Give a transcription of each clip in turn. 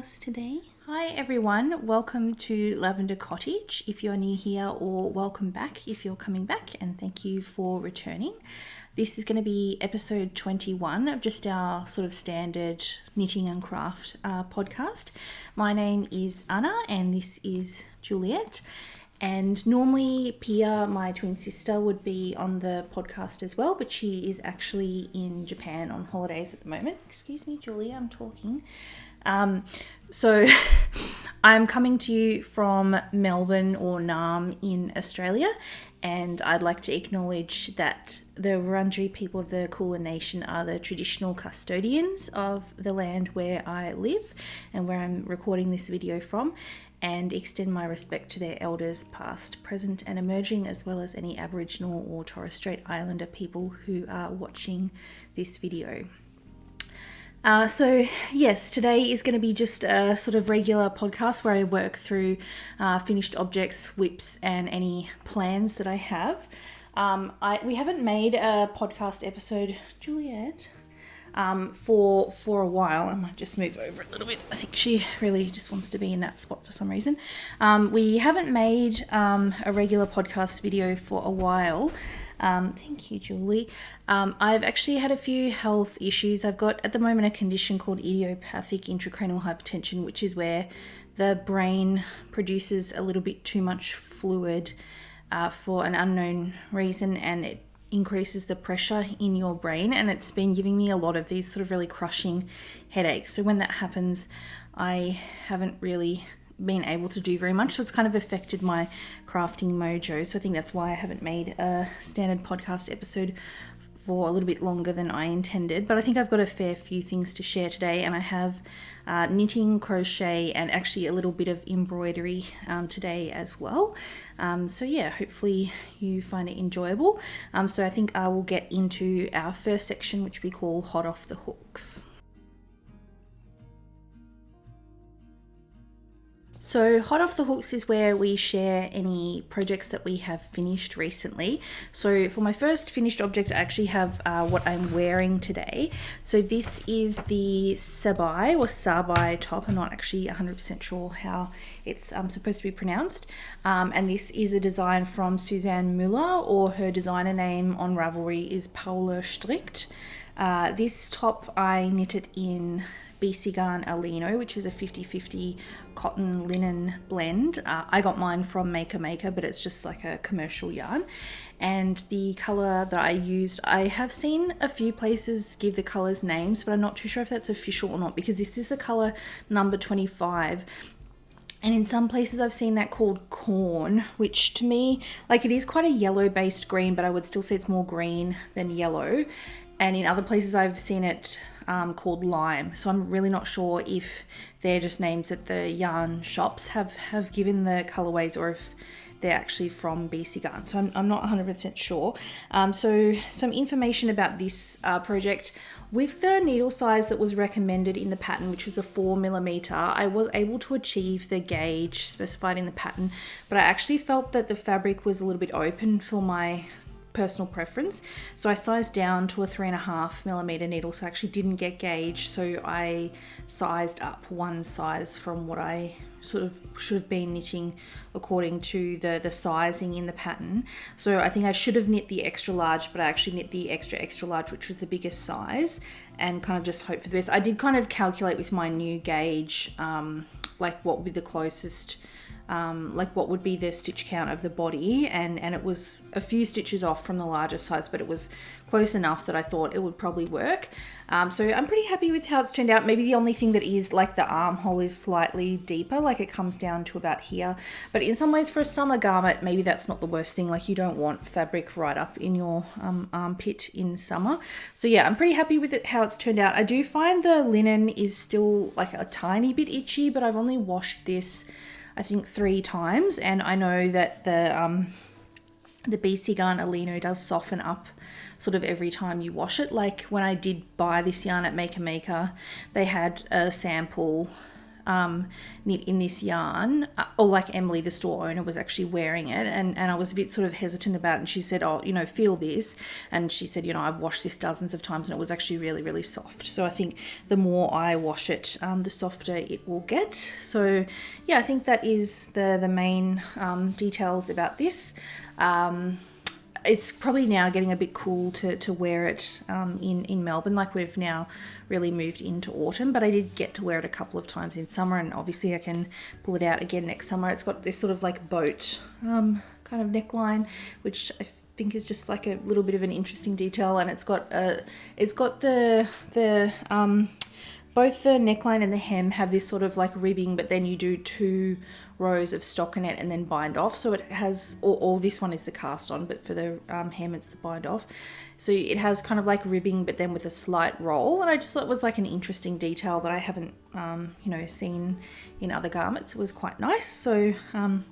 us today. Hi everyone, welcome to Lavender Cottage if you're new here, or welcome back if you're coming back, and thank you for returning. This is going to be episode 21 of just our sort of standard knitting and craft podcast. My name is Anna and this is Juliette. And normally Pia, my twin sister, would be on the podcast as well, but she is actually in Japan on holidays at the moment. Excuse me, Julia, I'm talking. So I'm coming to you from Melbourne or Naarm in Australia, and I'd like to acknowledge that the Wurundjeri people of the Kulin Nation are the traditional custodians of the land where I live and where I'm recording this video from, and extend my respect to their elders past, present and emerging, as well as any Aboriginal or Torres Strait Islander people who are watching this video. So yes, today is going to be just a sort of regular podcast where I work through finished objects, whips, and any plans that I have. We haven't made a podcast episode, Juliette, for a while. I might just move over a little bit. I think she really just wants to be in that spot for some reason. We haven't made a regular podcast video for a while. Thank you, Julie. I've actually had a few health issues. I've got at the moment a condition called idiopathic intracranial hypertension, which is where the brain produces a little bit too much fluid for an unknown reason, and it increases the pressure in your brain, and it's been giving me a lot of these sort of really crushing headaches. So when that happens, I haven't really been able to do very much, so it's kind of affected my crafting mojo. So I think that's why I haven't made a standard podcast episode for a little bit longer than I intended, but I think I've got a fair few things to share today, and I have knitting, crochet, and actually a little bit of embroidery today as well. So yeah, hopefully you find it enjoyable. So I think I will get into our first section, which we call hot off the hooks. So hot off the hooks is where we share any projects that we have finished recently. So for my first finished object, I actually have what I'm wearing today. So this is the SABAI or SABAI top. I'm not actually 100% sure how it's supposed to be pronounced. And this is a design from Susanne Müller, or her designer name on Ravelry is Paulastrickt. This top I knitted in BC Garn Allino, which is a 50-50 cotton linen blend. I got mine from Maker, but it's just like a commercial yarn. And the colour that I used, I have seen a few places give the colours names, but I'm not too sure if that's official or not, because this is the colour number 25. And in some places I've seen that called corn, which to me, like, it is quite a yellow based green, but I would still say it's more green than yellow. And in other places I've seen it called lime. So I'm really not sure if they're just names that the yarn shops have given the colorways, or if they're actually from BC Garn. So I'm not 100% sure. So some information about this project. With the needle size that was recommended in the pattern, which was a 4mm, I was able to achieve the gauge specified in the pattern, but I actually felt that the fabric was a little bit open for my personal preference, so I sized down to a 3.5mm needle, so I actually didn't get gauge. So I sized up one size from what I sort of should have been knitting according to the sizing in the pattern. So I think I should have knit the extra large, but I actually knit the extra large, which was the biggest size, and kind of just hope for the best. I did kind of calculate with my new gauge like what would be the closest, like what would be the stitch count of the body, and it was a few stitches off from the larger size, but it was close enough that I thought it would probably work. So I'm pretty happy with how it's turned out. Maybe the only thing that is, like, the armhole is slightly deeper, like it comes down to about here, but in some ways for a summer garment, maybe that's not the worst thing. Like, you don't want fabric right up in your armpit in summer. So yeah, I'm pretty happy with it, how it's turned out. I do find the linen is still like a tiny bit itchy, but I've only washed this I think 3 times, and I know that the BC Garn Allino does soften up sort of every time you wash it. Like when I did buy this yarn at Maker, they had a sample knit in this yarn, or like Emily, the store owner, was actually wearing it, and I was a bit sort of hesitant about it, and she said, oh, you know, feel this, and she said, you know, I've washed this dozens of times and it was actually really, really soft. So I think the more I wash it, the softer it will get. So yeah, I think that is the main details about this. It's probably now getting a bit cool to wear it in Melbourne. Like, we've now really moved into autumn, but I did get to wear it a couple of times in summer, and obviously I can pull it out again next summer. It's got this sort of like boat kind of neckline, which I think is just like a little bit of an interesting detail, and it's got the both the neckline and the hem have this sort of like ribbing, but then you do 2 rows of stockinette and then bind off. So it has, or this one is the cast on, but for the hem it's the bind off. So it has kind of like ribbing, but then with a slight roll. And I just thought it was like an interesting detail that I haven't, seen in other garments. It was quite nice. So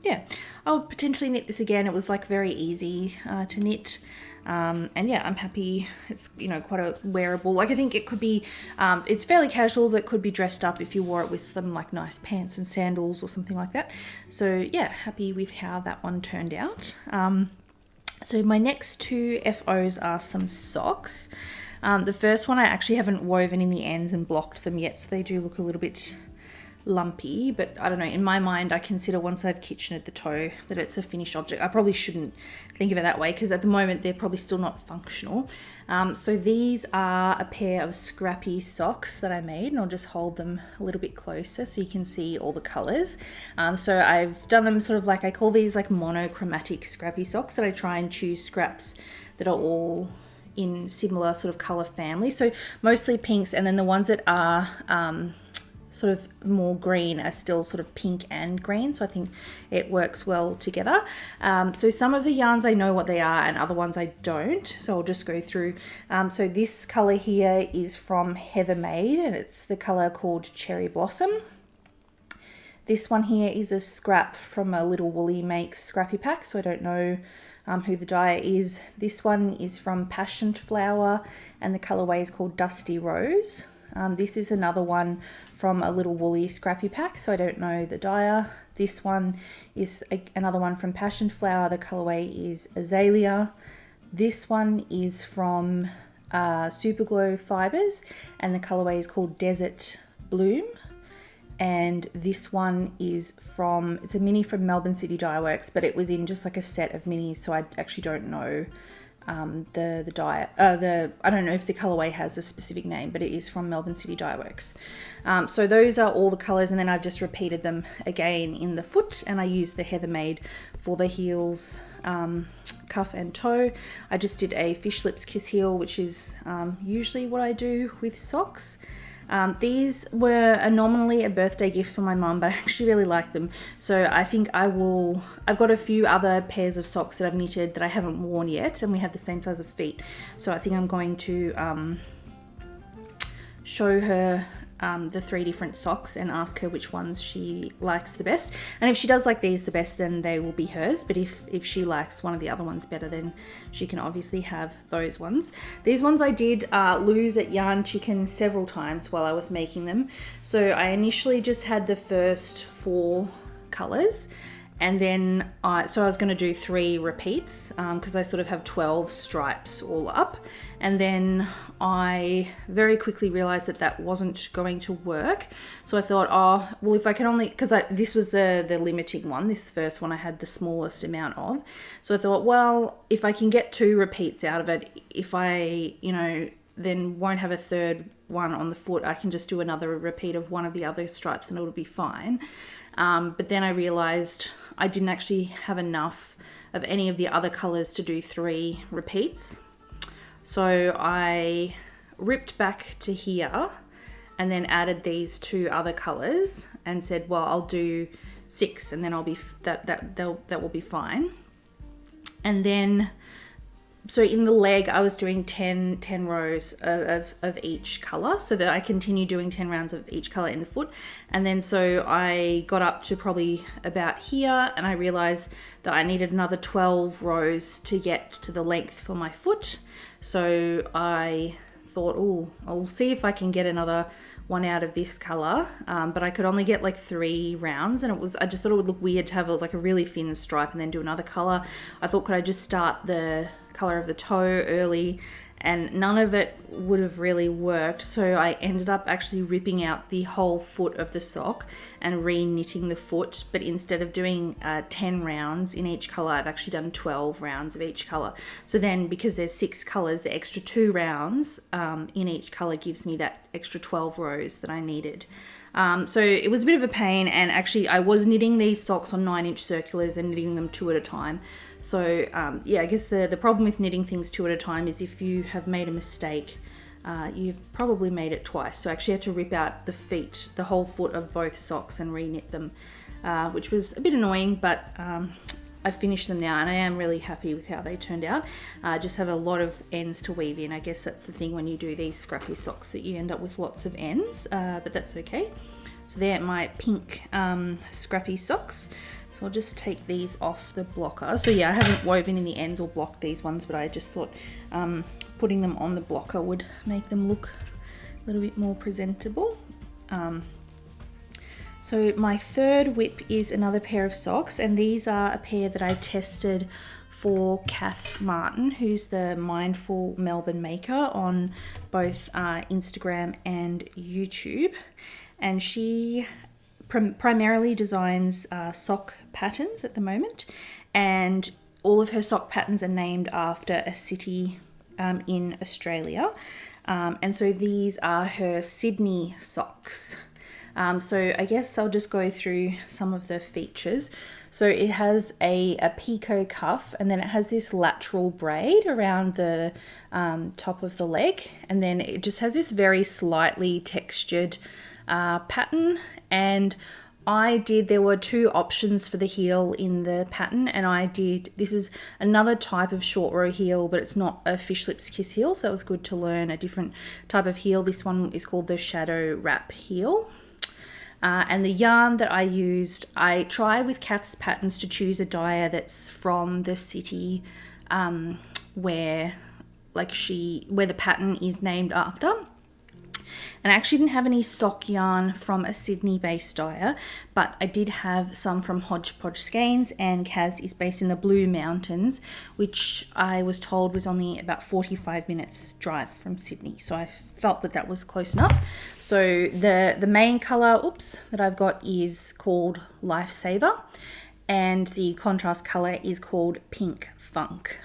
yeah, I would potentially knit this again. It was like very easy to knit. And yeah, I'm happy. It's, you know, quite a wearable, like I think it could be, it's fairly casual, but could be dressed up if you wore it with some like nice pants and sandals or something like that. So yeah, happy with how that one turned out. So my next 2 FOs are some socks. The first one I actually haven't woven in the ends and blocked them yet, so they do look a little bit lumpy, but I don't know, in my mind I consider once I've kitchened the toe that it's a finished object. I probably shouldn't think of it that way because at the moment they're probably still not functional. So these are a pair of Scrappy Socks that I made, and I'll just hold them a little bit closer so you can see all the colors. So I've done them sort of like, I call these like monochromatic Scrappy Socks, that I try and choose scraps that are all in similar sort of color family, so mostly pinks, and then the ones that are sort of more green are still sort of pink and green, so I think it works well together. So some of the yarns I know what they are and other ones I don't, so I'll just go through. So this color here is from Heathermaid, and it's the color called Cherry Blossom. This one here is a scrap from a Little Woolly Makes Scrappy Pack, so I don't know who the dyer is. This one is from Passion Flower, and the colorway is called Dusty Rose. This is another one from a Little Woolly Scrappy Pack, so I don't know the dyer. This one is another one from Passion Flower. The colorway is Azalea. This one is from Superglo Fibres, and the colorway is called Desert Bloom. And this one is from, it's a mini from Melbourne City Dye Works, but it was in just like a set of minis, so I actually don't know the dye, I don't know if the colorway has a specific name, but it is from Melbourne City Dye Works. So those are all the colors, and then I've just repeated them again in the foot, and I used the Heathermaid for the heels, cuff and toe. I just did a fish lips kiss heel, which is usually what I do with socks. These were nominally a birthday gift for my mum, but I actually really like them. So I think I've got a few other pairs of socks that I've knitted that I haven't worn yet, and we have the same size of feet. So I think I'm going to show her the 3 different socks and ask her which ones she likes the best. And if she does like these the best, then they will be hers. But if she likes one of the other ones better, then she can obviously have those ones. These ones I did lose at Yarn Chicken several times while I was making them. So I initially just had the first 4 colors, and then I was going to do 3 repeats because I sort of have 12 stripes all up. And then I very quickly realized that that wasn't going to work. So I thought, oh, well, if I can only, because this was the limiting one, this first one I had the smallest amount of. So I thought, well, if I can get 2 repeats out of it, if I, then won't have a third one on the foot, I can just do another repeat of one of the other stripes and it'll be fine. But then I realized I didn't actually have enough of any of the other colors to do 3 repeats. So I ripped back to here and then added these 2 other colors and said, well, I'll do 6 and then I'll be, that will be fine. And then, so in the leg, I was doing 10 rows of each color, so that I continue doing 10 rounds of each color in the foot. And then so I got up to probably about here, and I realized that I needed another 12 rows to get to the length for my foot. So I thought, oh, I'll see if I can get another one out of this color, but I could only get like 3 rounds, and I just thought it would look weird to have like a really thin stripe and then do another color. I thought, could I just start the color of the toe early, and none of it would have really worked. So I ended up actually ripping out the whole foot of the sock and re-knitting the foot, but instead of doing 10 rounds in each color, I've actually done 12 rounds of each color. So then, because there's 6 colors, the extra 2 rounds in each color gives me that extra 12 rows that I needed. So it was a bit of a pain, and actually I was knitting these socks on 9-inch circulars and knitting them 2 at a time. So yeah, I guess the problem with knitting things 2 at a time is if you have made a mistake, you've probably made it twice. So I actually had to rip out the whole foot of both socks and re-knit them, which was a bit annoying, but I finished them now and I am really happy with how they turned out. Just have a lot of ends to weave in. I guess that's the thing when you do these scrappy socks, that you end up with lots of ends, but that's okay. So they're my pink scrappy socks. So I'll just take these off the blocker. So yeah, I haven't woven in the ends or blocked these ones, but I just thought putting them on the blocker would make them look a little bit more presentable. So my third whip is another pair of socks, and these are a pair that I tested for Kath Martin, who's the Mindful Melbourne maker on both Instagram and YouTube. And she primarily designs sock patterns at the moment, and all of her sock patterns are named after a city in Australia. And so these are her Sydney socks. So I guess I'll just go through some of the features. So it has a picot cuff, and then it has this lateral braid around the top of the leg, and then it just has this very slightly textured pattern. And there were 2 options for the heel in the pattern, and this is another type of short row heel, but it's not a fish lips kiss heel, so it was good to learn a different type of heel. This one is called the shadow wrap heel. And the yarn that I used, I try with Kath's patterns to choose a dyer that's from the city where the pattern is named after. And I actually didn't have any sock yarn from a Sydney-based dyer, but I did have some from Hodgepodge Skeins, and Kaz is based in the Blue Mountains, which I was told was only about 45 minutes drive from Sydney. So I felt that was close enough. So the main colour, that I've got is called Lifesaver, and the contrast colour is called Pink Funk.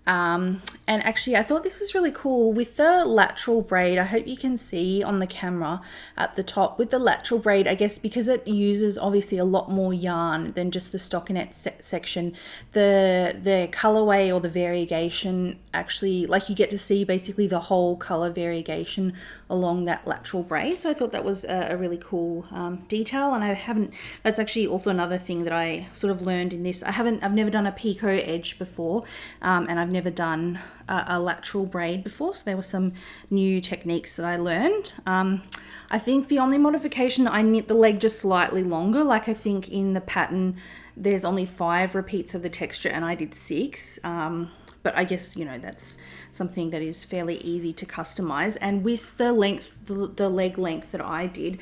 And actually I thought this was really cool with the lateral braid. I hope you can see on the camera at the top with the lateral braid, I guess because it uses obviously a lot more yarn than just the stockinette section, the colorway or the variegation actually, like, you get to see basically the whole color variegation along that lateral braid. So I thought that was a really cool detail, and that's actually also another thing that I sort of learned in this. I've never done a picot edge before, and I've never done a lateral braid before, so there were some new techniques that I learned. I think the only modification, I knit the leg just slightly longer. Like, I think in the pattern there's only 5 repeats of the texture and I did 6, but I guess, that's something that is fairly easy to customize. And with the length, the leg length that I did,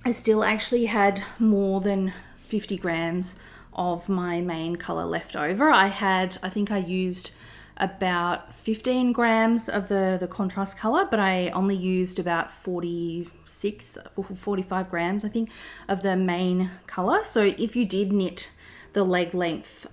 I still actually had more than 50 grams of my main color left over. I think I used about 15 grams of the contrast color, but I only used about 46 or 45 grams, I think, of the main color. So if you did knit the leg length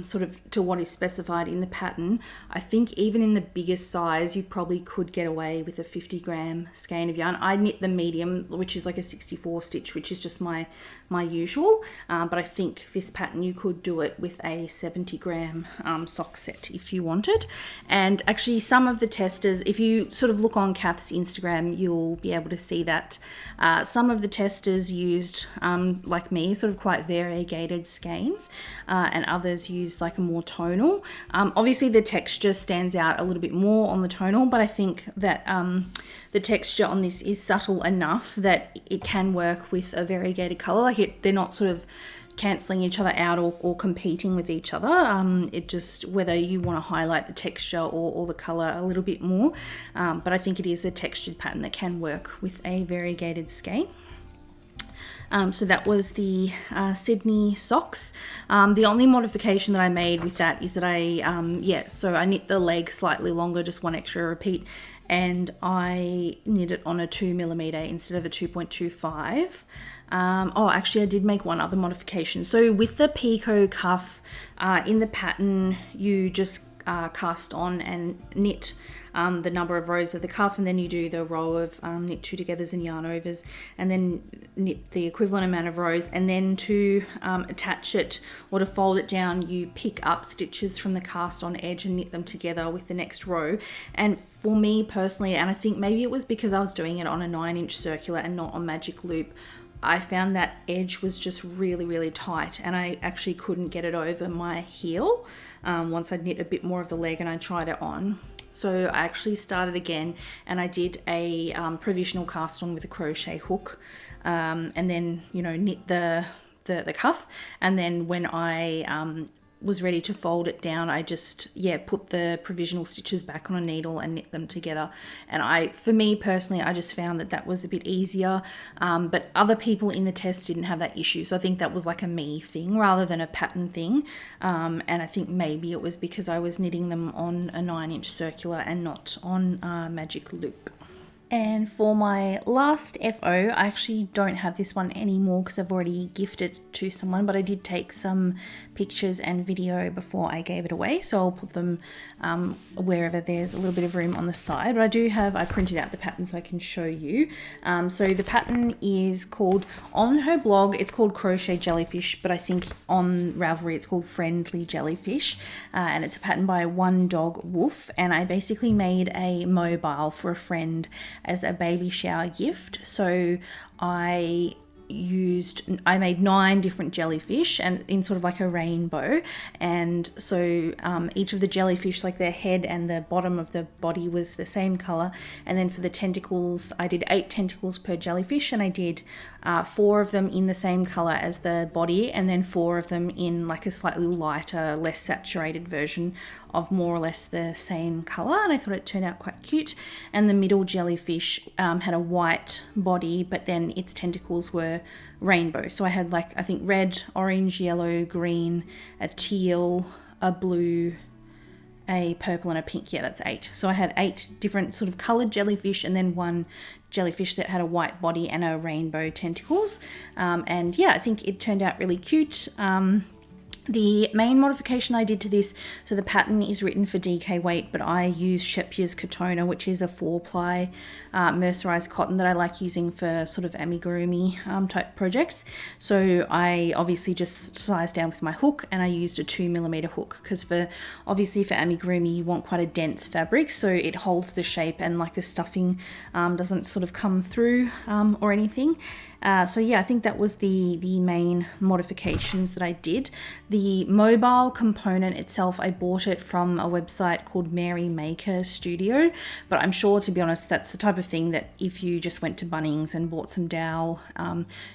sort of to what is specified in the pattern, I think even in the biggest size you probably could get away with a 50 gram skein of yarn. I knit the medium, which is like a 64 stitch, which is just my usual, but I think this pattern you could do it with a 70 gram sock set if you wanted. And actually some of the testers, if you sort of look on Kath's Instagram, you'll be able to see that some of the testers used, like me, sort of quite variegated skeins, and others used like a more tonal. Obviously the texture stands out a little bit more on the tonal, but I think that the texture on this is subtle enough that it can work with a variegated color. Like they're not sort of cancelling each other out or competing with each other. It just, whether you want to highlight the texture or the colour a little bit more. But I think it is a textured pattern that can work with a variegated skein. So that was the Sydney socks. The only modification that I made with that is that so I knit the leg slightly longer, just one extra repeat, and I knit it on a 2mm instead of a 2.25. Actually I did make one other modification. So with the picot cuff in the pattern, you just cast on and knit the number of rows of the cuff, and then you do the row of knit 2 togethers and yarn overs, and then knit the equivalent amount of rows, and then to attach it or to fold it down, you pick up stitches from the cast on edge and knit them together with the next row. And for me personally, and I think maybe it was because I was doing it on a 9-inch circular and not on magic loop, I found that edge was just really, really tight, and I actually couldn't get it over my heel once I'd knit a bit more of the leg and I tried it on. So I actually started again, and I did a provisional cast on with a crochet hook, and then, you know, knit the cuff, and then when I was ready to fold it down, I just put the provisional stitches back on a needle and knit them together. And for me personally, I just found that was a bit easier, but other people in the test didn't have that issue, so I think that was like a me thing rather than a pattern thing. And I think maybe it was because I was knitting them on a 9-inch circular and not on magic loop. And for my last FO, I actually don't have this one anymore because I've already gifted it to someone, but I did take some pictures and video before I gave it away, so I'll put them wherever there's a little bit of room on the side. But I printed out the pattern so I can show you. So the pattern is called, on her blog it's called Crochet Jellyfish, but I think on Ravelry it's called Friendly Jellyfish, and it's a pattern by One Dog Wolf, and I basically made a mobile for a friend as a baby shower gift. So I made 9 different jellyfish, and in sort of like a rainbow, and so each of the jellyfish, like their head and the bottom of the body was the same color. And then for the tentacles, I did 8 tentacles per jellyfish, and I did 4 of them in the same color as the body, and then 4 of them in like a slightly lighter, less saturated version of more or less the same color, and I thought it turned out quite cute. And the middle jellyfish had a white body, but then its tentacles were rainbow. So I had like, I think red, orange, yellow, green, a teal, a blue, a purple, and a pink. Yeah, that's 8. So I had 8 different sort of colored jellyfish, and then 1 jellyfish that had a white body and a rainbow tentacles. And yeah, I think it turned out really cute. The main modification I did to this, so the pattern is written for DK weight, but I use Shepya's Katona, which is a 4-ply mercerized cotton that I like using for sort of amigurumi type projects. So I obviously just sized down with my hook, and I used a 2mm hook because obviously for amigurumi you want quite a dense fabric, so it holds the shape and like the stuffing doesn't sort of come through or anything. So yeah, I think that was the main modifications that I did. The mobile component itself, I bought it from a website called Mary Maker Studio, but I'm sure, to be honest, that's the type of thing that if you just went to Bunnings and bought some dowel,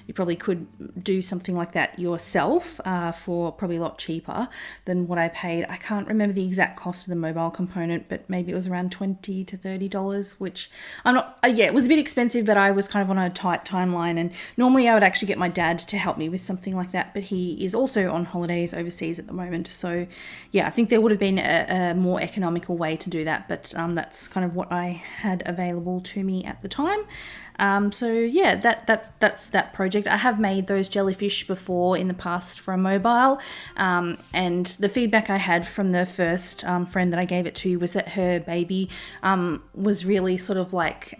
you probably could do something like that yourself for probably a lot cheaper than what I paid. I can't remember the exact cost of the mobile component, but maybe it was around $20 to $30, which I'm not, it was a bit expensive, but I was kind of on a tight timeline, and normally I would actually get my dad to help me with something like that, but he is also on holidays overseas at the moment. So yeah, I think there would have been a more economical way to do that, but that's kind of what I had available to me at the time. So yeah, that's that project. I have made those jellyfish before in the past for a mobile, and the feedback I had from the first friend that I gave it to was that her baby was really sort of like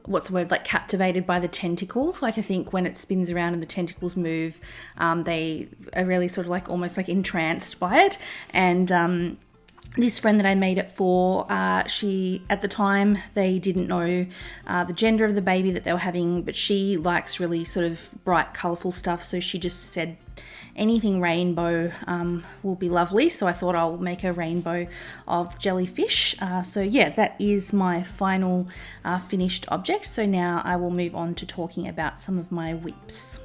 like captivated by the tentacles. Like I think when it spins around and the tentacles move, they are really sort of like almost like entranced by it. And this friend that I made it for, she, at the time, they didn't know the gender of the baby that they were having, but she likes really sort of bright, colourful stuff, so she just said anything rainbow will be lovely. So I thought I'll make a rainbow of jellyfish. So yeah, that is my final finished object. So now I will move on to talking about some of my whips.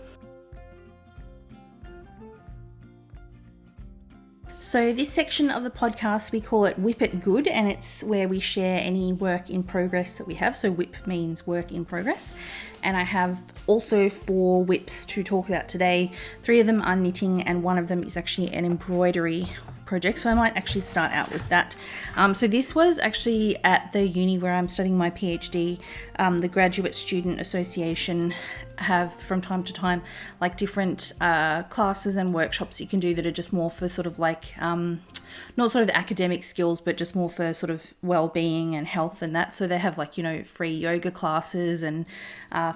So this section of the podcast, we call it Whip It Good, and it's where we share any work in progress that we have. So whip means work in progress. And I have also 4 whips to talk about today. 3 of them are knitting and 1 of them is actually an embroidery project. So I might actually start out with that. So this was actually at the uni where I'm studying my PhD. The Graduate Student Association have from time to time like different classes and workshops you can do that are just more for sort of like not sort of academic skills, but just more for sort of well-being and health and that. So they have like, you know, free yoga classes and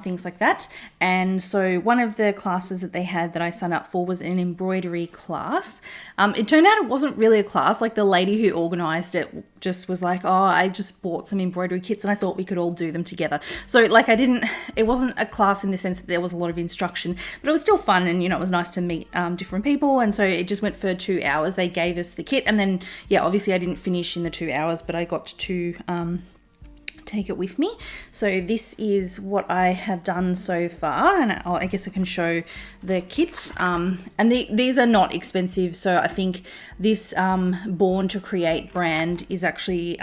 things like that. And so one of the classes that they had that I signed up for was an embroidery class. It turned out it wasn't really a class. Like the lady who organized it just was like, oh, I just bought some embroidery kits and I thought we could all do them together. So like it wasn't a class in the sense that there was a lot of instruction, but it was still fun and, you know, it was nice to meet different people. And so it just went for 2 hours. They gave us the kit and then, yeah, obviously I didn't finish in the 2 hours, but I got to take it with me. So this is what I have done so far, and I guess I can show the kit. And these are not expensive, so I think this Born to Create brand is actually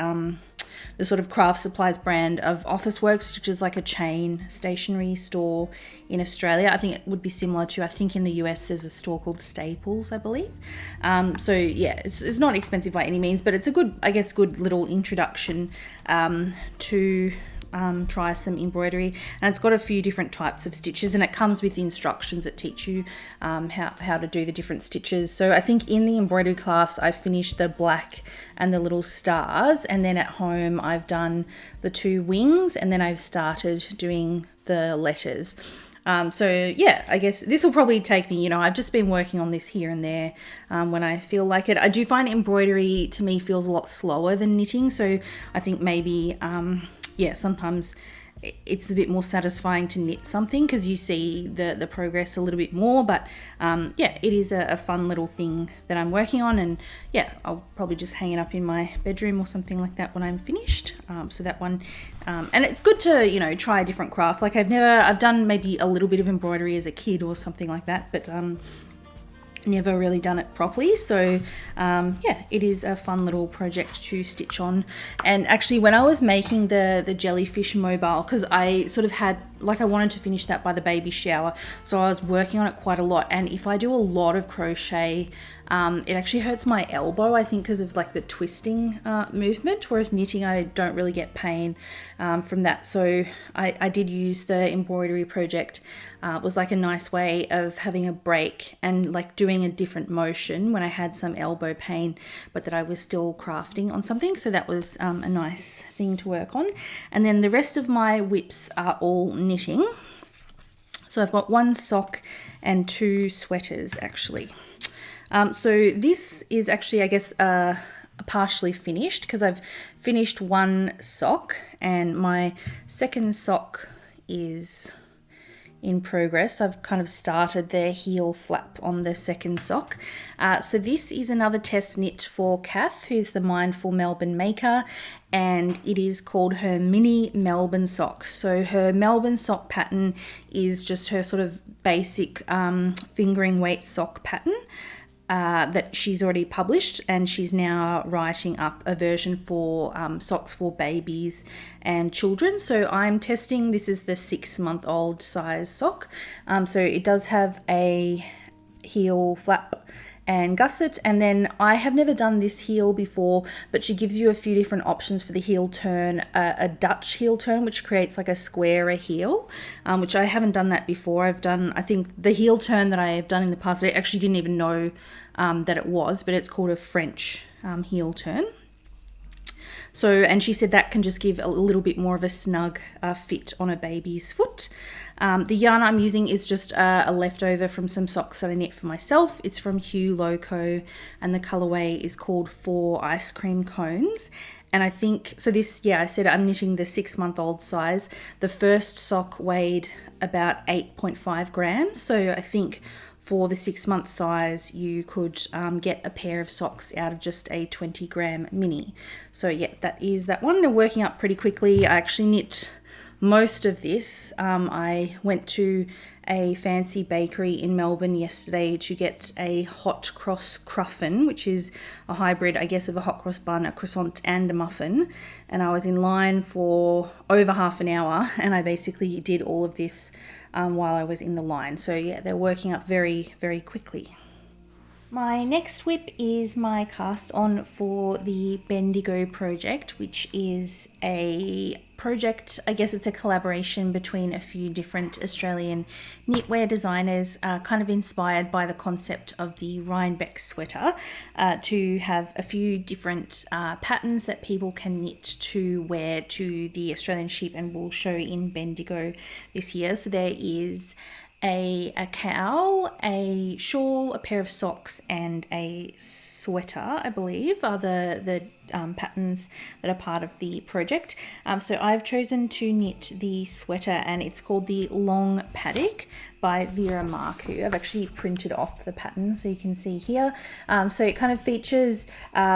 the sort of craft supplies brand of Officeworks, which is like a chain stationery store in Australia. I think it would be similar to, I think in the US there's a store called Staples, I believe. So yeah, it's not expensive by any means, but it's a good, I guess, good little introduction to try some embroidery, and it's got a few different types of stitches, and it comes with instructions that teach you how to do the different stitches. So I think in the embroidery class I finished the black and the little stars, and then at home I've done the 2 wings, and then I've started doing the letters. So yeah, I guess this will probably take me, you know, I've just been working on this here and there when I feel like it. I do find embroidery to me feels a lot slower than knitting, so I think maybe yeah, sometimes it's a bit more satisfying to knit something because you see the progress a little bit more, but yeah, it is a fun little thing that I'm working on, and yeah, I'll probably just hang it up in my bedroom or something like that when I'm finished. So that one, and it's good to, you know, try a different craft. Like I've done maybe a little bit of embroidery as a kid or something like that, but never really done it properly. So yeah, it is a fun little project to stitch on. And actually when I was making the jellyfish mobile, because I sort of had, like, I wanted to finish that by the baby shower, so I was working on it quite a lot. And if I do a lot of crochet, it actually hurts my elbow, I think, because of like the twisting movement, whereas knitting I don't really get pain from that. So I did use the embroidery project. It was like a nice way of having a break and like doing a different motion when I had some elbow pain, but that I was still crafting on something. So that was a nice thing to work on. And then the rest of my whips are all knitting. So I've got 1 sock and 2 sweaters actually. So this is actually, I guess, partially finished because I've finished 1 sock and my second sock is in progress. I've kind of started the heel flap on the second sock. So this is another test knit for Kath, who's the Mindful Melbourne maker, and it is called her mini Melbourne socks. So her Melbourne sock pattern is just her sort of basic fingering weight sock pattern that she's already published, and she's now writing up a version for socks for babies and children. So I'm testing, this is the 6-month-old size sock. So it does have a heel flap and gusset, and then I have never done this heel before, but she gives you a few different options for the heel turn. A Dutch heel turn, which creates like a squarer heel, which I haven't done that before. I've done, I think the heel turn that I have done in the past, I actually didn't even know that it was, but it's called a French heel turn. So, and she said that can just give a little bit more of a snug fit on a baby's foot. The yarn I'm using is just a leftover from some socks that I knit for myself. It's from Hue Loco, and the colorway is called 4 Ice Cream Cones. And I think, so this, yeah, I said I'm knitting the 6-month-old size. The first sock weighed about 8.5 grams. So I think for the 6-month size, you could get a pair of socks out of just a 20-gram mini. So yeah, that is that one. They're working up pretty quickly. I actually knit most of this, I went to a fancy bakery in Melbourne yesterday to get a hot cross cruffin, which is a hybrid, I guess, of a hot cross bun, a croissant and a muffin. And I was in line for over half an hour, and I basically did all of this while I was in the line. So yeah, they're working up very, very quickly. My next whip is my cast on for the Bendigo project, which is a project, I guess it's a collaboration between a few different Australian knitwear designers, kind of inspired by the concept of the Rhinebeck sweater, to have a few different patterns that people can knit to wear to the Australian Sheep and Wool show in Bendigo this year. So there is a cowl, a shawl, a pair of socks, and a sweater, I believe, are the patterns that are part of the project. So I've chosen to knit the sweater, and it's called the Long Paddock by Vera Marku. I've actually printed off the pattern so you can see here. So it kind of features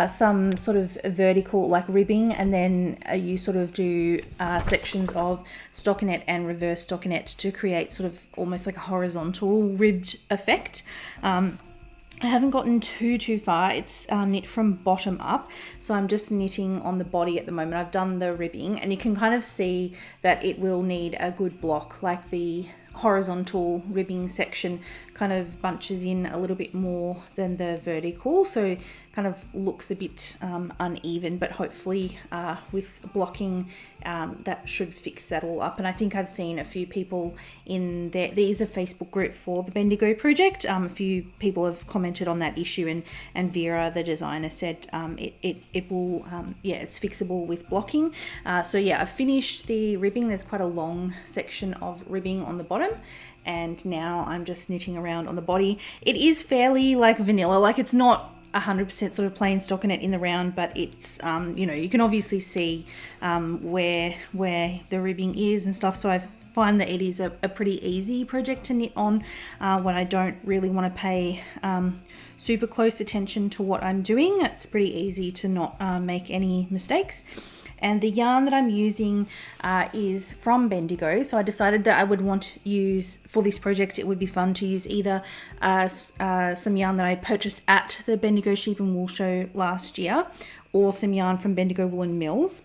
some sort of vertical like ribbing, and then you sort of do sections of stockinette and reverse stockinette to create sort of almost like a horizontal ribbed effect. I haven't gotten too far. It's knit from bottom up, so I'm just knitting on the body at the moment. I've done the ribbing, and you can kind of see that it will need a good block, like the horizontal ribbing section kind of bunches in a little bit more than the vertical, so kind of looks a bit uneven, but hopefully with blocking that should fix that all up. And I think I've seen a few people in there is a Facebook group for the Bendigo project. A few people have commented on that issue, and Vera, the designer, said it will it's fixable with blocking. So yeah, I've finished the ribbing. There's quite a long section of ribbing on the bottom, and now I'm just knitting around on the body. It is fairly like vanilla, like it's not 100% sort of plain stockinette in the round, but it's you can obviously see where the ribbing is and stuff. So I find that it is a pretty easy project to knit on when I don't really want to pay super close attention to what I'm doing. It's pretty easy to not make any mistakes. And the yarn that I'm using is from Bendigo. So I decided that I would want to use, for this project, it would be fun to use either some yarn that I purchased at the Bendigo Sheep and Wool show last year, or some yarn from Bendigo Woolen Mills.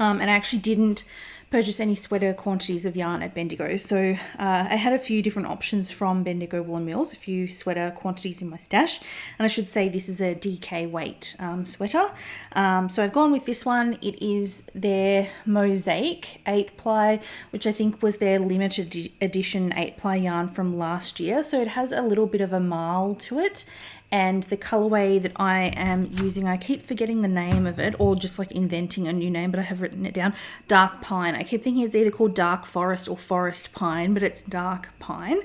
And I actually didn't purchase any sweater quantities of yarn at Bendigo. So I had a few different options from Bendigo Woolen Mills, a few sweater quantities in my stash. And I should say this is a DK weight sweater. So I've gone with this one. It is their Mosaic 8-ply, which I think was their limited edition 8-ply yarn from last year. So it has a little bit of a marl to it. And the colorway that I am using, I keep forgetting the name of it, or just like inventing a new name, but I have written it down. Dark Pine. I keep thinking it's either called Dark Forest or Forest Pine, but it's Dark Pine.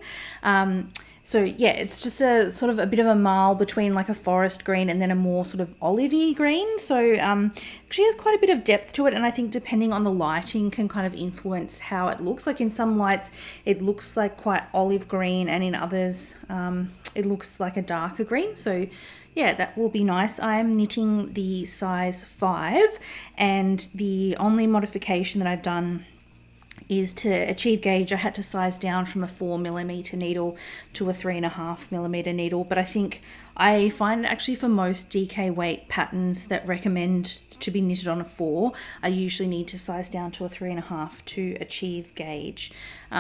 So yeah, it's just a sort of a bit of a marl between like a forest green and then a more sort of olivey green. So actually has quite a bit of depth to it, and I think depending on the lighting can kind of influence how it looks. Like in some lights it looks like quite olive green, and in others it looks like a darker green. So yeah, that will be nice. I'm knitting the size 5, and the only modification that I've done is to achieve gauge. I had to size down from a 4mm needle to a 3.5mm needle, but I find actually for most DK weight patterns that recommend to be knitted on a 4, I usually need to size down to a 3.5 to achieve gauge.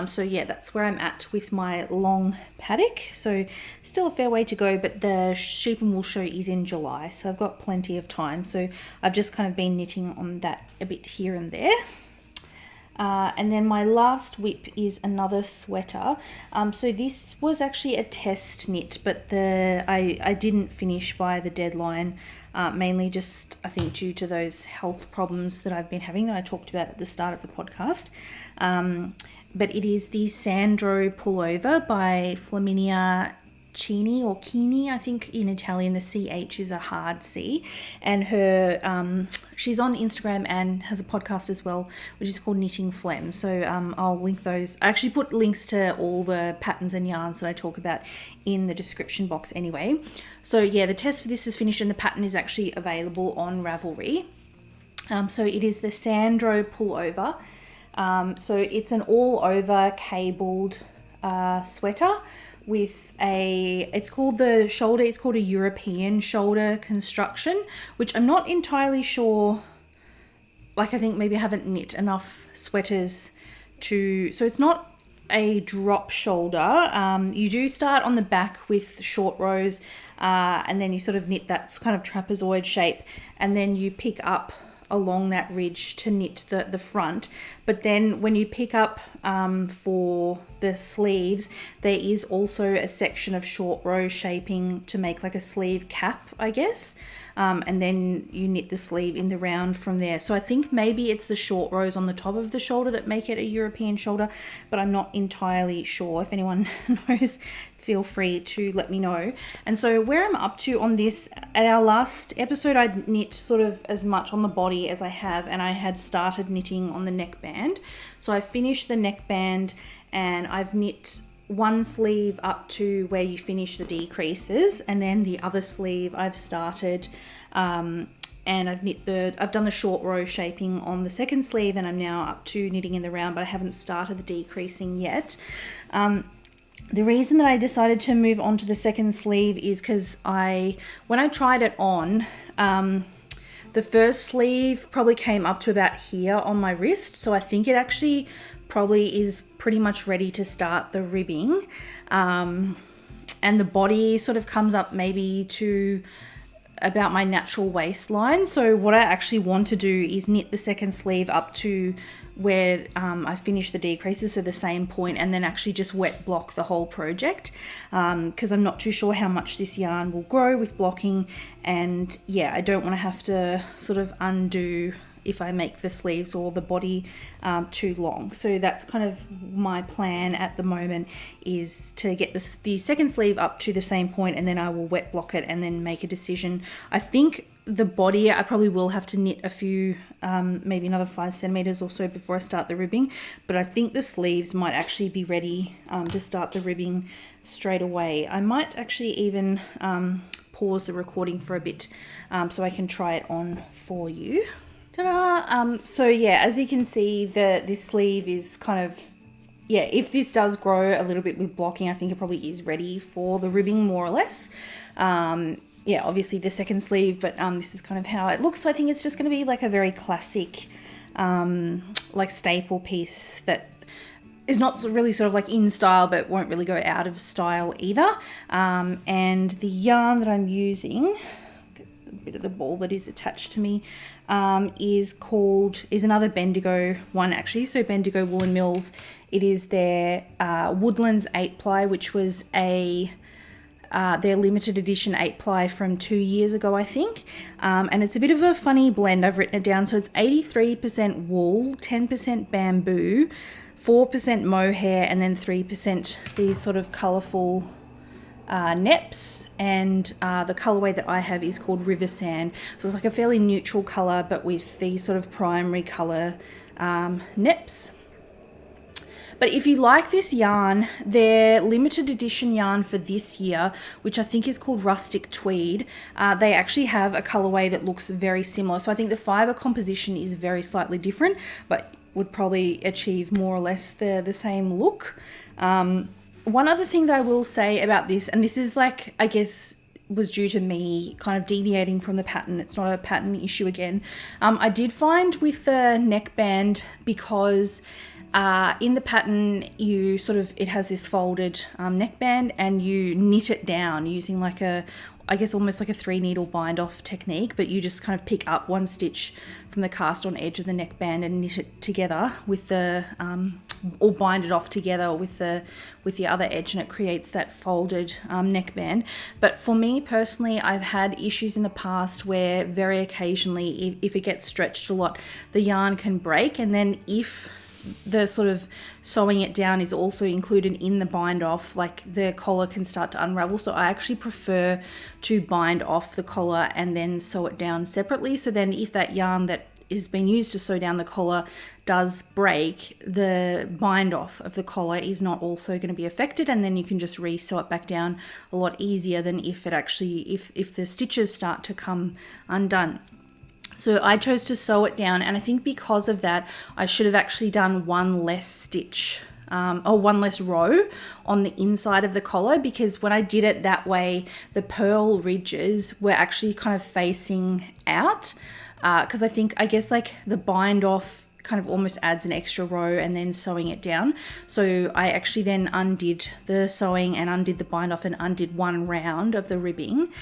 So yeah, that's where I'm at with my long paddock. So still a fair way to go, but the Sheep and Wool show is in July, so I've got plenty of time. So I've just kind of been knitting on that a bit here and there. And then my last whip is another sweater. So this was actually a test knit, but I didn't finish by the deadline, mainly just I think due to those health problems that I've been having that I talked about at the start of the podcast. But it is the Sandro pullover by Flaminia Chini or Kini, I think in Italian the CH is a hard C, and her she's on Instagram and has a podcast as well, which is called Knitting Phlegm. So I'll link those. I actually put links to all the patterns and yarns that I talk about in the description box anyway. So yeah, the test for this is finished, and the pattern is actually available on Ravelry. So it is the Sandro pullover. So it's an all over cabled sweater with it's called a European shoulder construction, which I'm not entirely sure, like I think maybe I haven't knit enough sweaters so it's not a drop shoulder. You do start on the back with short rows, and then you sort of knit that kind of trapezoid shape, and then you pick up along that ridge to knit the front. But then when you pick up for the sleeves, there is also a section of short row shaping to make like a sleeve cap, I guess. And then you knit the sleeve in the round from there. So I think maybe it's the short rows on the top of the shoulder that make it a European shoulder, but I'm not entirely sure. If anyone knows, feel free to let me know. And so where I'm up to on this, at our last episode, I knit sort of as much on the body as I have, and I had started knitting on the neckband. So I finished the neckband and I've knit one sleeve up to where you finish the decreases, and then the other sleeve I've started and I've done the short row shaping on the second sleeve, and I'm now up to knitting in the round, but I haven't started the decreasing yet. The reason that I decided to move on to the second sleeve is because when I tried it on, the first sleeve probably came up to about here on my wrist. So I think it actually probably is pretty much ready to start the ribbing. And the body sort of comes up maybe to about my natural waistline. So what I actually want to do is knit the second sleeve up to where I finish the decreases, so the same point, and then actually just wet block the whole project, because I'm not too sure how much this yarn will grow with blocking, and yeah, I don't want to have to sort of undo if I make the sleeves or the body too long. So that's kind of my plan at the moment, is to get the second sleeve up to the same point, and then I will wet block it and then make a decision. I think the body, I probably will have to knit a few, maybe another 5 centimeters or so before I start the ribbing, but I think the sleeves might actually be ready to start the ribbing straight away. I might actually even pause the recording for a bit so I can try it on for you. Ta-da! So yeah, as you can see, this sleeve is kind of, yeah, if this does grow a little bit with blocking, I think it probably is ready for the ribbing more or less. Yeah, obviously the second sleeve, but this is kind of how it looks. So I think it's just going to be like a very classic, like staple piece that is not really sort of like in style, but won't really go out of style either. And the yarn that I'm using, a bit of the ball that is attached to me, is another Bendigo one actually. So Bendigo Woolen Mills. It is their Woodlands 8-ply, which was their limited edition 8-ply from 2 years ago, I think. And it's a bit of a funny blend. I've written it down. So it's 83% wool, 10% bamboo, 4% mohair, and then 3% these sort of colourful neps. And the colourway that I have is called River Sand. So it's like a fairly neutral colour, but with these sort of primary colour neps. But if you like this yarn, their limited edition yarn for this year, which I think is called Rustic Tweed, they actually have a colourway that looks very similar. So I think the fibre composition is very slightly different, but would probably achieve more or less the same look. One other thing that I will say about this, and this is like, I guess, was due to me kind of deviating from the pattern. It's not a pattern issue again. I did find with the neckband, because in the pattern it has this folded neckband, and you knit it down using like I guess almost like a 3-needle bind off technique, but you just kind of pick up one stitch from the cast on edge of the neckband and knit it together with the or bind it off together with the other edge, and it creates that folded neckband. But for me personally, I've had issues in the past where very occasionally, if it gets stretched a lot, the yarn can break, and then if the sort of sewing it down is also included in the bind off, like the collar can start to unravel. So I actually prefer to bind off the collar and then sew it down separately. So then if that yarn that is being used to sew down the collar does break, the bind off of the collar is not also going to be affected, and then you can just re-sew it back down a lot easier than if it actually, if the stitches start to come undone. So I chose to sew it down, and I think because of that, I should have actually done one less stitch or one less row on the inside of the collar, because when I did it that way, the purl ridges were actually kind of facing out, because I guess like the bind off kind of almost adds an extra row and then sewing it down. So I actually then undid the sewing and undid the bind off and undid one round of the ribbing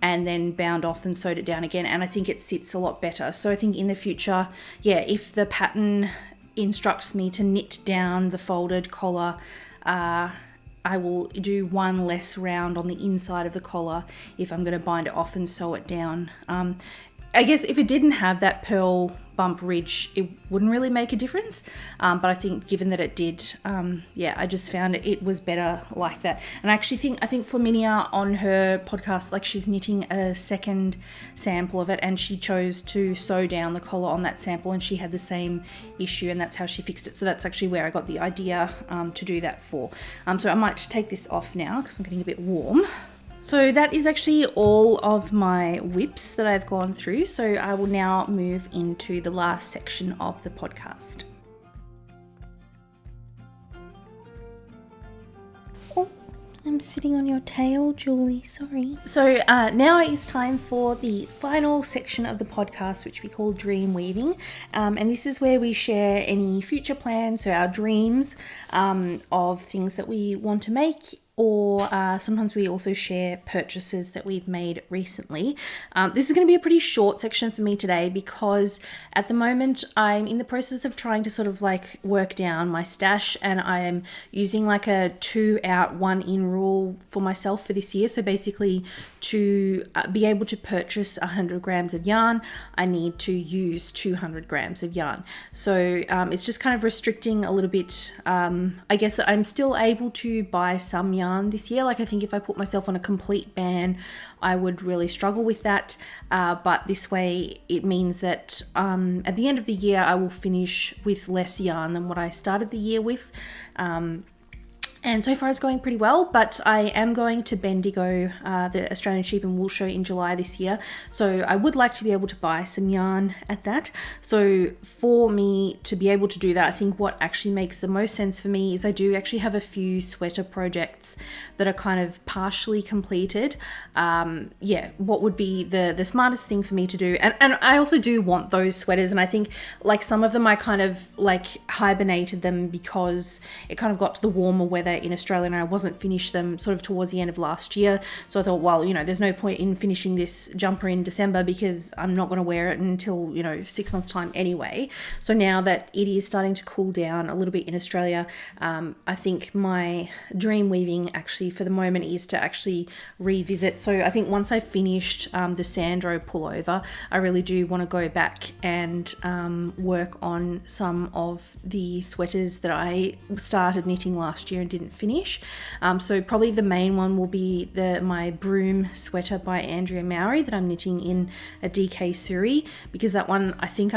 and then bound off and sewed it down again, and I think it sits a lot better. So I think in the future, yeah, if the pattern instructs me to knit down the folded collar, I will do one less round on the inside of the collar if I'm going to bind it off and sew it down. I guess if it didn't have that purl bump ridge, it wouldn't really make a difference. But I think given that it did, yeah, I just found it was better like that. And I think Flaminia on her podcast, like she's knitting a second sample of it, and she chose to sew down the collar on that sample, and she had the same issue, and that's how she fixed it. So that's actually where I got the idea to do that for. So I might take this off now because I'm getting a bit warm. So that is actually all of my whips that I've gone through. So I will now move into the last section of the podcast. Oh, I'm sitting on your tail, Julie, sorry. So now it's time for the final section of the podcast, which we call Dream Weaving. And this is where we share any future plans, so our dreams of things that we want to make, or sometimes we also share purchases that we've made recently. This is going to be a pretty short section for me today because at the moment I'm in the process of trying to sort of like work down my stash, and I am using like a 2 out 1 in rule for myself for this year. So basically to be able to purchase 100 grams of yarn, I need to use 200 grams of yarn. So it's just kind of restricting a little bit. I guess that I'm still able to buy some yarn this year. Like I think if I put myself on a complete ban, I would really struggle with that. But this way it means that at the end of the year, I will finish with less yarn than what I started the year with. And so far it's going pretty well, but I am going to Bendigo, the Australian Sheep and Wool Show in July this year. So I would like to be able to buy some yarn at that. So for me to be able to do that, I think what actually makes the most sense for me is I do actually have a few sweater projects that are kind of partially completed. Yeah, what would be the smartest thing for me to do? And I also do want those sweaters, and I think like some of them I kind of like hibernated them because it kind of got to the warmer weather in Australia and I wasn't finished them sort of towards the end of last year. So I thought, well, you know, there's no point in finishing this jumper in December because I'm not going to wear it until, you know, 6 months time anyway. So now that it is starting to cool down a little bit in Australia, I think my dream weaving actually for the moment is to actually revisit. So I think once I've finished the Sandro pullover, I really do want to go back and work on some of the sweaters that I started knitting last year and didn't finish. So probably the main one will be my broom sweater by Andrea Mowry that I'm knitting in a DK Suri, because that one I think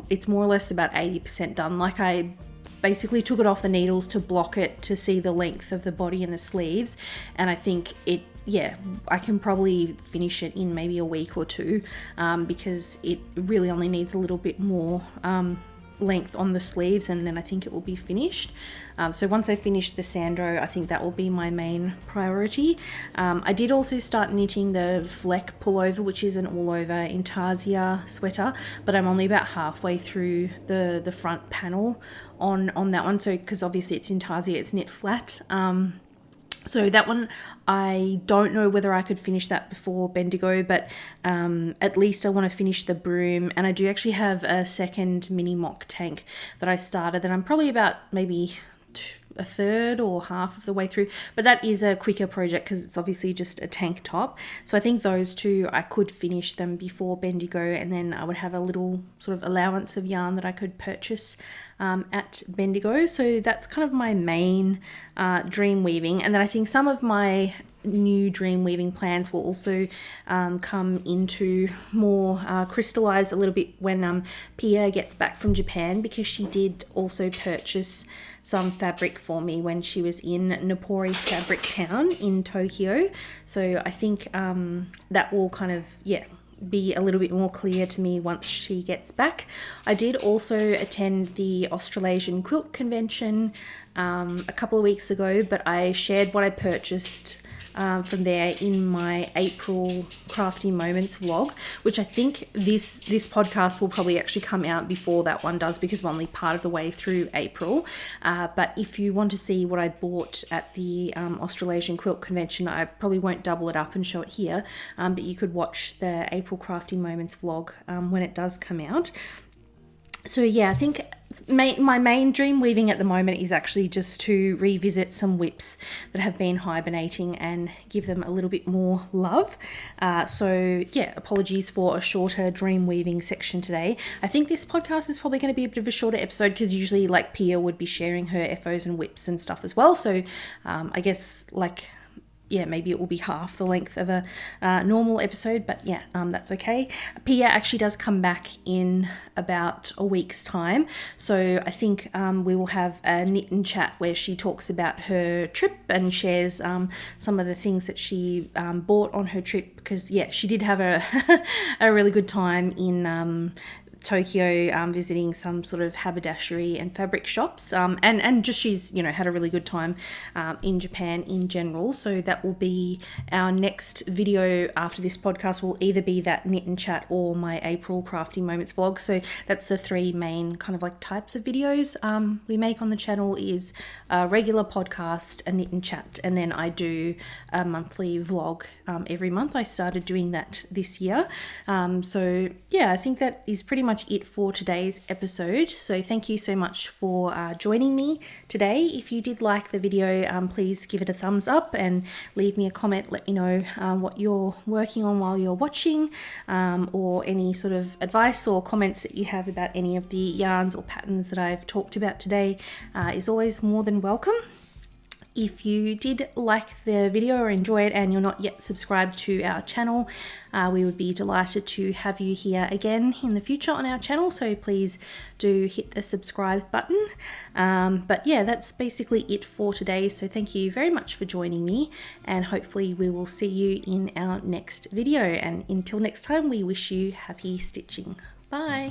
it's more or less about 80% done. Like I basically took it off the needles to block it to see the length of the body and the sleeves, and I think I can probably finish it in maybe a week or two, because it really only needs a little bit more length on the sleeves, and then I think it will be finished. So once I finish the Sandro, I think that will be my main priority. I did also start knitting the Fleck pullover, which is an all over Intarsia sweater, but I'm only about halfway through the front panel on that one. So because obviously it's Intarsia, it's knit flat. So that one, I don't know whether I could finish that before Bendigo, but at least I want to finish the broom. And I do actually have a second mini mock tank that I started that I'm probably about maybe a third or half of the way through, but that is a quicker project because it's obviously just a tank top. So I think those two, I could finish them before Bendigo, and then I would have a little sort of allowance of yarn that I could purchase at Bendigo. So that's kind of my main dream weaving. And then I think some of my new dream weaving plans will also come into more crystallize a little bit when Pia gets back from Japan, because she did also purchase some fabric for me when she was in Napori Fabric Town in Tokyo. So I think that will kind of be a little bit more clear to me once she gets back. I did also attend the Australasian Quilt Convention a couple of weeks ago, but I shared what I purchased from there in my April Crafty Moments vlog, which I think this podcast will probably actually come out before that one does, because we're only part of the way through April. But if you want to see what I bought at the Australasian Quilt Convention, I probably won't double it up and show it here, but you could watch the April Crafty Moments vlog when it does come out. So yeah, I think my main dream weaving at the moment is actually just to revisit some whips that have been hibernating and give them a little bit more love. So yeah, apologies for a shorter dream weaving section today. I think this podcast is probably going to be a bit of a shorter episode, because usually like Pia would be sharing her FOs and whips and stuff as well. So I guess like, yeah, maybe it will be half the length of a normal episode, but yeah, that's okay. Pia actually does come back in about a week's time, so I think we will have a knit and chat where she talks about her trip and shares some of the things that she bought on her trip, because yeah, she did have a really good time in Tokyo, visiting some sort of haberdashery and fabric shops, and just she's had a really good time in Japan in general. So that will be our next video after this podcast, will either be that knit and chat or my April Crafty Moments vlog. So that's the three main kind of like types of videos we make on the channel, is a regular podcast, a knit and chat, and then I do a monthly vlog every month. I started doing that this year. So yeah, I think that is pretty much it for today's episode. So thank you so much for joining me today. If you did like the video, please give it a thumbs up and leave me a comment. Let me know what you're working on while you're watching, or any sort of advice or comments that you have about any of the yarns or patterns that I've talked about today is always more than welcome. If you did like the video or enjoy it and you're not yet subscribed to our channel, we would be delighted to have you here again in the future on our channel, so please do hit the subscribe button. But yeah, that's basically it for today, so thank you very much for joining me, and hopefully we will see you in our next video. And until next time, we wish you happy stitching. Bye!